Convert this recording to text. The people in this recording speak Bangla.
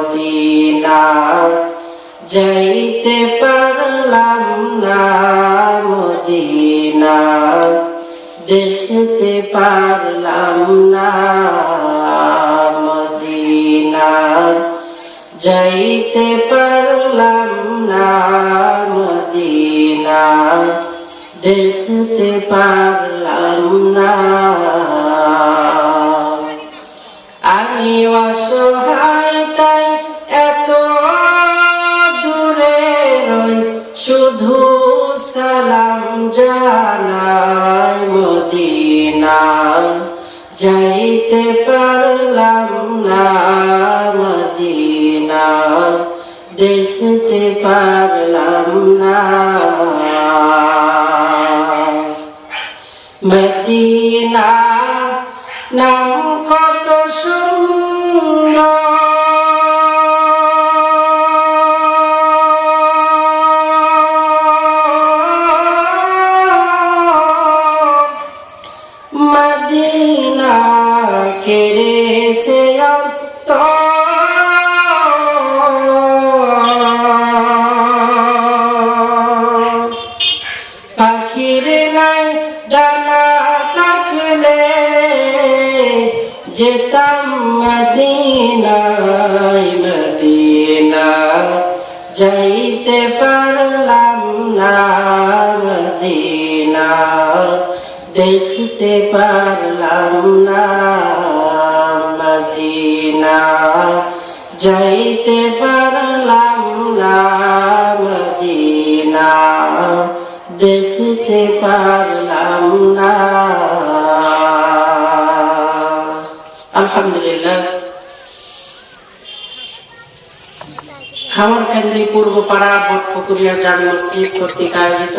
মদিনা যাইতে পারলাম না মদিনা দেখতে পারলাম না মদিনা যাইতে পারলাম না মদিনা দেখতে পারলাম না আমি অসহায় তাই এত দূরে রই শুধু সালাম জানাই মদিনা যাইতে পারলাম না মদিনা দেখতে পারলাম না মদিনা নাম কত সুন্দর মদিনা কেড়েছে পাখির নাই ডানা থাকলে যেতাম মদিনায় মদিনা যাইতে পারলাম না মদিনা দেখতে পারলাম না মদিনা যাইতে পারলাম না মদিনা দেখতে পারলাম না আলহামদুলিল্লাহ খামারকান্দি পূর্বপাড়া বটপুকুরিয়া জামে মসজিদ কর্তৃক আয়োজিত